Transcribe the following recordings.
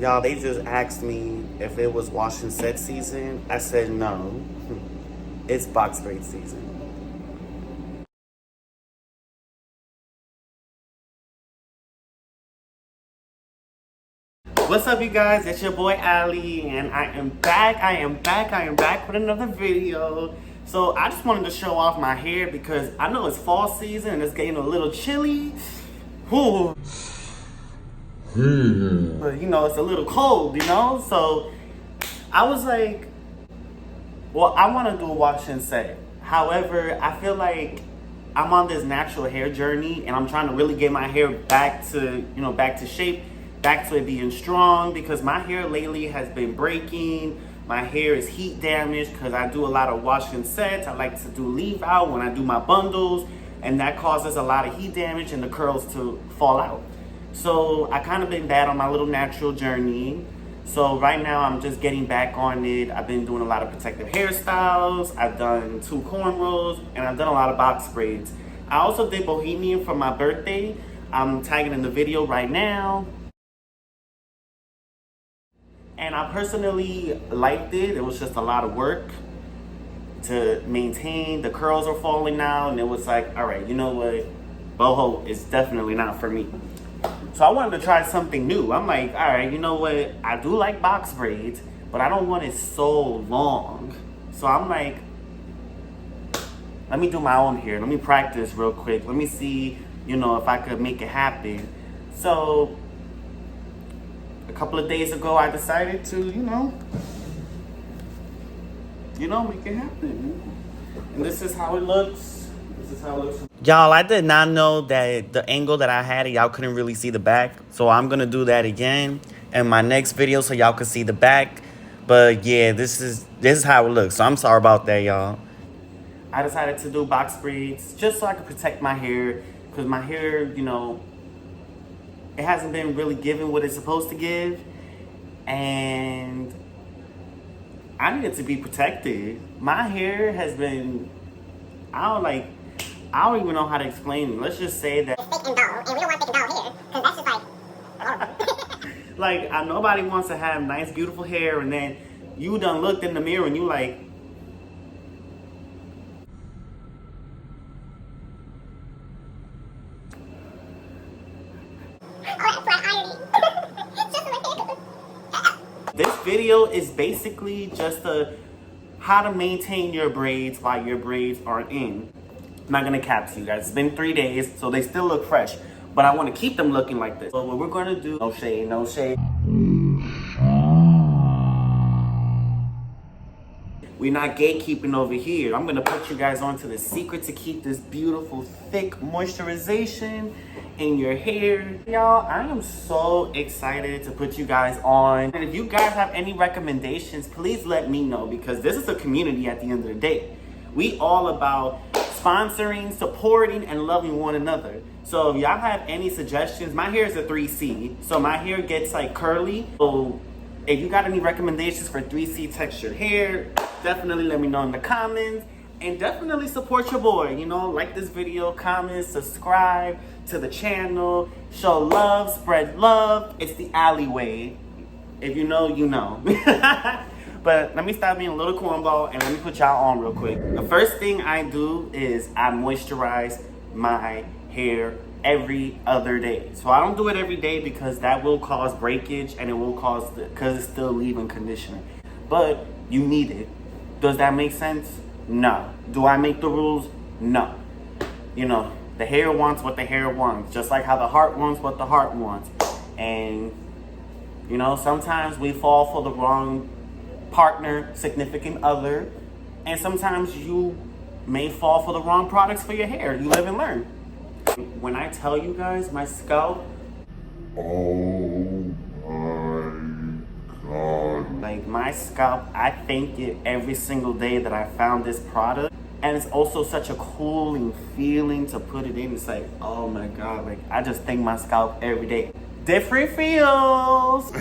Y'all, they just asked me if it was wash and set season. I said no. It's box braid season. What's up, you guys? It's your boy Ali, and I am back with another video. So I just wanted to show off my hair because I know it's fall season and it's getting a little chilly. Whew. But you know, it's a little cold, you know? So I was like, well, I want to do a wash and set. However, I feel like I'm on this natural hair journey and I'm trying to really get my hair back to, back to shape, back to it being strong, because my hair lately has been breaking. My hair is heat damaged because I do a lot of wash and sets. I like to do leave out when I do my bundles, and that causes a lot of heat damage and the curls to fall out. So I kind of been bad on my little natural journey. So right now I'm just getting back on it. I've been doing a lot of protective hairstyles. I've done 2 cornrows and I've done a lot of box braids. I also did bohemian for my birthday. I'm tagging in the video right now. And I personally liked it. It was just a lot of work to maintain. The curls are falling out, and it was like, all right, you know what? Boho is definitely not for me. So I wanted to try something new. I'm like, all right, you know what? I do like box braids, but I don't want it so long. So I'm like, let me do my own hair. Let me practice real quick. Let me see, if I could make it happen. So a couple of days ago, I decided to, make it happen. And this is how it looks. Y'all, I did not know that the angle that I had, y'all couldn't really see the back. So I'm going to do that again in my next video so y'all can see the back. But yeah, this is how it looks. So I'm sorry about that, y'all. I decided to do box braids just so I could protect my hair. Because my hair, it hasn't been really giving what it's supposed to give. And I need it to be protected. My hair has been, I don't even know how to explain it. Let's just say that it's thick and dull, and we don't want thick and dull hair, because that's just like, like, nobody wants to have nice, beautiful hair, and then you done looked in the mirror and you like, this video is basically just how to maintain your braids while your braids are in. I'm not gonna cap to you guys. It's been 3 days, so they still look fresh. But I want to keep them looking like this. So what we're gonna do, no shade, no shade. We're not gatekeeping over here. I'm gonna put you guys on to the secret to keep this beautiful, thick moisturization in your hair. Y'all, I am so excited to put you guys on. And if you guys have any recommendations, please let me know, because this is a community at the end of the day. We all about sponsoring, supporting, and loving one another. So if y'all have any suggestions, my hair is a 3C, so my hair gets like curly. So if you got any recommendations for 3C textured hair, definitely let me know in the comments. And definitely support your boy, like this video, comment, subscribe to the channel, show love, spread love. It's the alleyway. If you know, you know. But let me stop being a little cornball and let me put y'all on real quick. The first thing I do is I moisturize my hair every other day. So I don't do it every day because that will cause breakage and it will cause, because it's still leave-in conditioner. But you need it. Does that make sense? No. Do I make the rules? No. The hair wants what the hair wants, just like how the heart wants what the heart wants. And, sometimes we fall for the wrong partner, significant other, and sometimes you may fall for the wrong products for your hair. You live and learn. When I tell you guys, my scalp, oh my God. Like, my scalp, I thank it every single day that I found this product. And it's also such a cooling feeling to put it in. It's like, oh my God, like, I just thank my scalp every day. Different feels.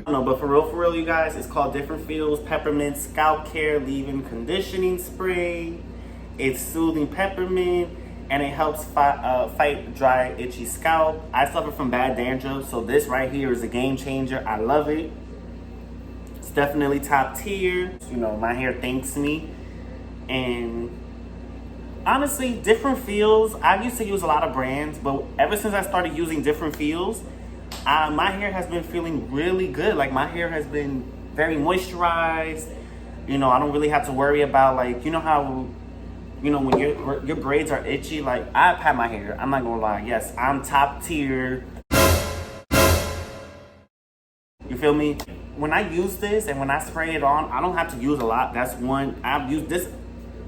No, but for real, you guys, it's called Different Feels Peppermint Scalp Care Leave-In Conditioning Spray. It's soothing peppermint. and it helps fight dry, itchy scalp. I suffer from bad dandruff, so this right here is a game changer. I love it. It's definitely top tier. You know, my hair thanks me. And honestly, different feels. I used to use a lot of brands, but ever since I started using different feels, my hair has been feeling really good. Like, my hair has been very moisturized. You know, I don't really have to worry about, like, you know how, you know, when your braids are itchy. Like, I pat my hair, I'm not gonna lie. Yes, I'm top tier. You feel me? When I use this and when I spray it on, I don't have to use a lot. That's one. I've used this.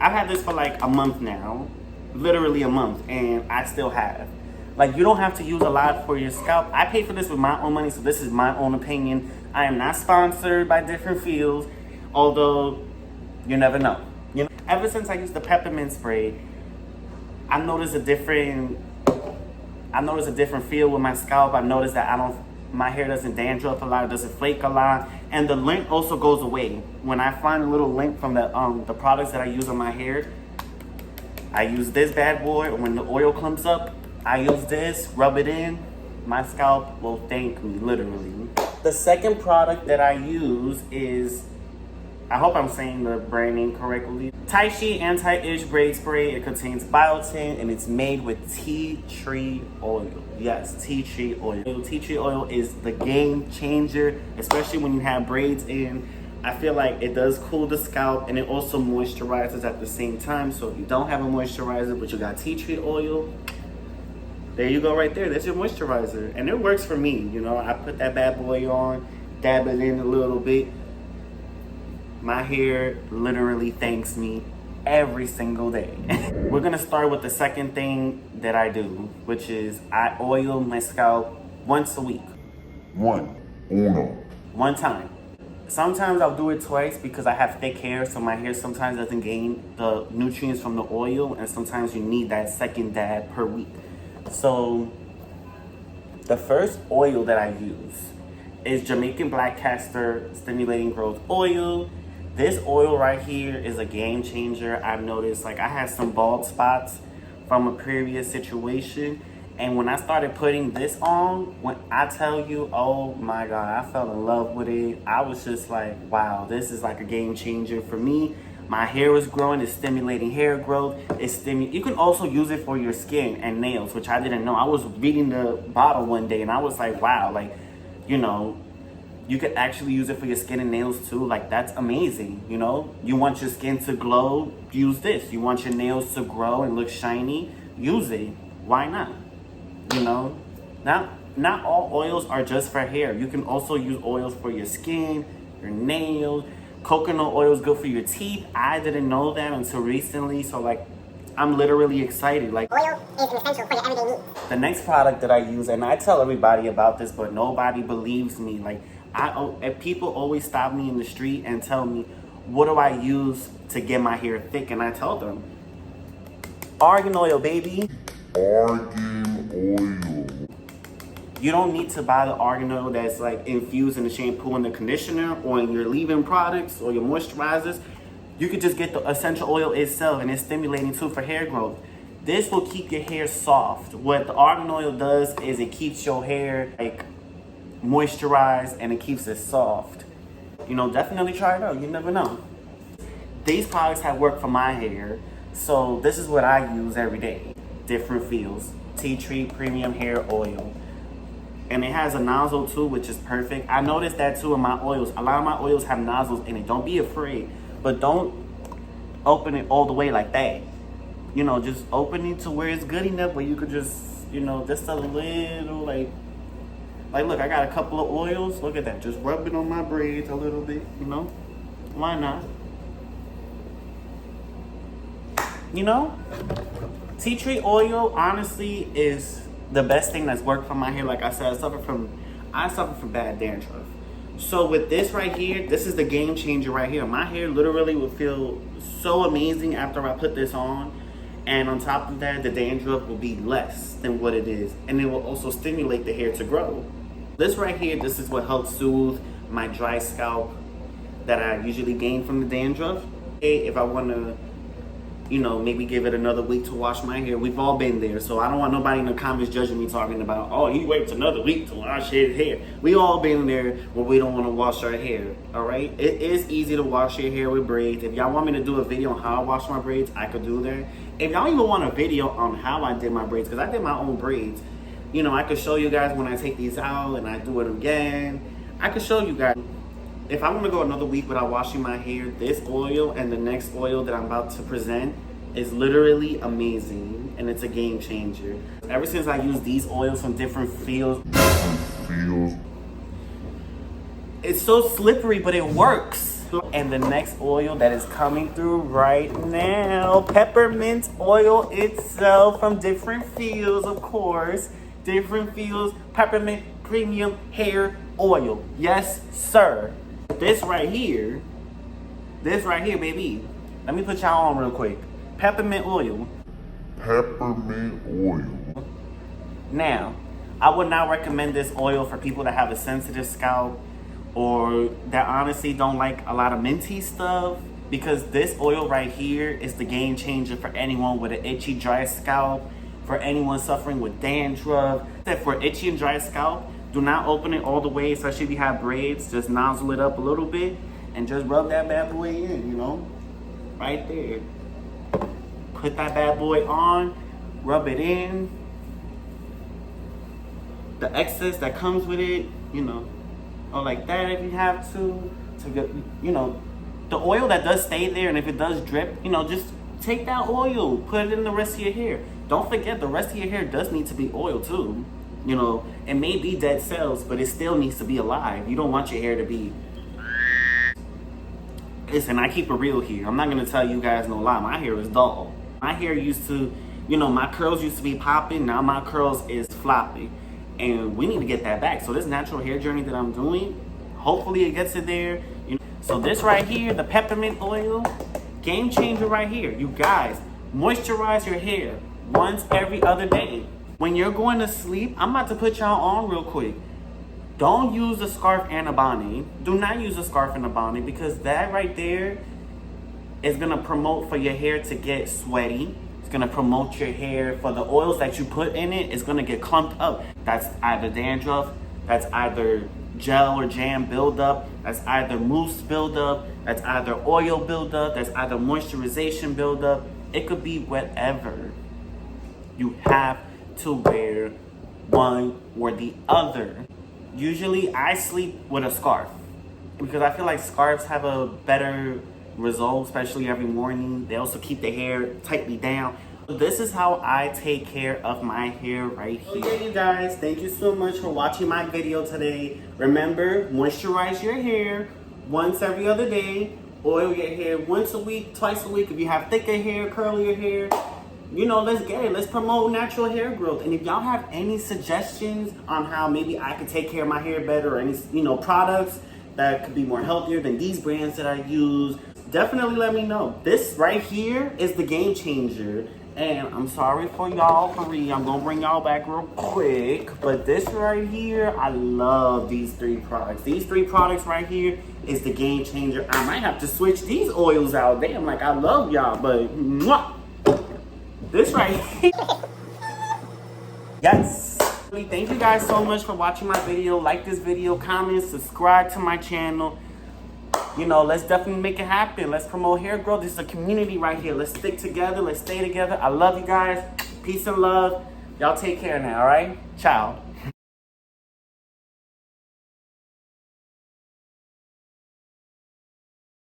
I've had this for like a month now, literally a month, and I still have. Like, you don't have to use a lot for your scalp. I paid for this with my own money, so this is my own opinion. I am not sponsored by different fields, although you never know. You know, ever since I used the peppermint spray, I noticed a different feel with my scalp. I noticed that my hair doesn't dandruff a lot, it doesn't flake a lot, and the lint also goes away. When I find a little lint from the products that I use on my hair, I use this bad boy. When the oil comes up, I use this, rub it in. My scalp will thank me, literally. The second product that I use is, I hope I'm saying the brand name correctly, Tai Chi Anti-Itch Braid Spray. It contains biotin and it's made with tea tree oil. Yes, tea tree oil. Tea tree oil is the game changer, especially when you have braids in. I feel like it does cool the scalp and it also moisturizes at the same time. So if you don't have a moisturizer but you got tea tree oil, there you go right there. That's your moisturizer. And it works for me. You know, I put that bad boy on, dab it in a little bit. My hair literally thanks me every single day. We're gonna start with the second thing that I do, which is I oil my scalp once a week. One time. Sometimes I'll do it twice because I have thick hair, so my hair sometimes doesn't gain the nutrients from the oil, and sometimes you need that second dab per week. So the first oil that I use is Jamaican Black Castor Stimulating Growth Oil. This oil right here is a game changer. I've noticed, like, I had some bald spots from a previous situation, and when I started putting this on, when I tell you, oh my God, I fell in love with it. I was just like, wow, this is like a game changer for me. My hair was growing, it's stimulating hair growth. You can also use it for your skin and nails, which I didn't know. I was reading the bottle one day and I was like, wow, like, you know, you could actually use it for your skin and nails too. Like, that's amazing, you know? You want your skin to glow, use this. You want your nails to grow and look shiny, use it. Why not? You know? Not all oils are just for hair. You can also use oils for your skin, your nails. Coconut oil is good for your teeth. I didn't know that until recently, so like, I'm literally excited. Like, oil is an essential for your everyday needs. The next product that I use, and I tell everybody about this, but nobody believes me. Like, if people always stop me in the street and tell me, what do I use to get my hair thick? And I tell them, argan oil, baby. Argan oil. You don't need to buy the argan oil that's like infused in the shampoo and the conditioner or in your leave-in products or your moisturizers. You could just get the essential oil itself, and it's stimulating too for hair growth. This will keep your hair soft. What the argan oil does is it keeps your hair like moisturized and it keeps it soft. You know, definitely try it out. You never know. These products have worked for my hair, so this is what I use every day. Different feels. Tea tree premium hair oil. And it has a nozzle too, which is perfect. I noticed that too in my oils. A lot of my oils have nozzles in it. Don't be afraid, but don't open it all the way like that. You know, just open it to where it's good enough where you could just, you know, just a little like look, I got a couple of oils. Look at that. Just rub it on my braids a little bit, you know? Why not? You know? Tea tree oil, honestly, is the best thing that's worked for my hair. Like I said, I suffer from bad dandruff. So with this right here, this is the game changer right here. My hair literally will feel so amazing after I put this on. And on top of that, the dandruff will be less than what it is. And it will also stimulate the hair to grow. This right here, this is what helps soothe my dry scalp that I usually gain from the dandruff. If I want to you know, maybe give it another week to wash my hair. We've all been there, so I don't want nobody in the comments judging me talking about, oh, he waits another week to wash his hair. We all been there where we don't want to wash our hair, all right? It is easy to wash your hair with braids. If y'all want me to do a video on how I wash my braids, I could do that. If y'all even want a video on how I did my braids, because I did my own braids, you know, I could show you guys when I take these out and I do it again. I could show you guys. If I want to go another week without washing my hair, this oil and the next oil that I'm about to present is literally amazing, and it's a game changer. Ever since I used these oils from different fields, it's so slippery, but it works. And the next oil that is coming through right now, peppermint oil itself from different fields, of course. Different fields, peppermint premium hair oil. Yes, sir. This right here, baby. Let me put y'all on real quick. Peppermint oil. Peppermint oil. Now, I would not recommend this oil for people that have a sensitive scalp or that honestly don't like a lot of minty stuff, because this oil right here is the game changer for anyone with an itchy, dry scalp, for anyone suffering with dandruff. For itchy and dry scalp, do not open it all the way, especially if you have braids. Just nozzle it up a little bit and just rub that bad boy in, you know, right there. Put that bad boy on, rub it in. The excess that comes with it, you know, or like that if you have to get, you know, the oil that does stay there, and if it does drip, you know, just take that oil, put it in the rest of your hair. Don't forget, the rest of your hair does need to be oiled too. You know, it may be dead cells, but it still needs to be alive. You don't want your hair to be... Listen, I keep it real here. I'm not gonna tell you guys no lie. My hair is dull. My hair used to, you know, my curls used to be popping. Now my curls is floppy. And we need to get that back. So this natural hair journey that I'm doing, hopefully it gets it there. You know? So this right here, the peppermint oil, game changer right here. You guys, moisturize your hair once every other day. When you're going to sleep, I'm about to put y'all on real quick. Don't use a scarf and a bonnet. Do not use a scarf and a bonnet, because that right there is gonna promote for your hair to get sweaty. It's gonna promote your hair for the oils that you put in it. It's gonna get clumped up. That's either dandruff, that's either gel or jam buildup, that's either mousse buildup, that's either oil buildup, that's either moisturization buildup. It could be whatever. You have to wear one or the other. Usually I sleep with a scarf because I feel like scarves have a better result, especially every morning. They also keep the hair tightly down. This is how I take care of my hair right here. Okay, you guys, thank you so much for watching my video today. Remember, moisturize your hair once every other day. Oil your hair once a week, twice a week. If you have thicker hair, curlier hair, you know, let's get it. Let's promote natural hair growth. And if y'all have any suggestions on how maybe I could take care of my hair better, or any, you know, products that could be more healthier than these brands that I use, definitely let me know. This right here is the game changer. And I'm sorry for y'all, for real. I'm gonna bring y'all back real quick. But this right here, I love these three products. These three products right here is the game changer. I might have to switch these oils out. Damn, like I love y'all, but mwah! This right here. Yes. Thank you guys so much for watching my video. Like this video, comment, subscribe to my channel. You know, let's definitely make it happen. Let's promote hair growth. This is a community right here. Let's stick together. Let's stay together. I love you guys. Peace and love. Y'all take care now, all right? Ciao.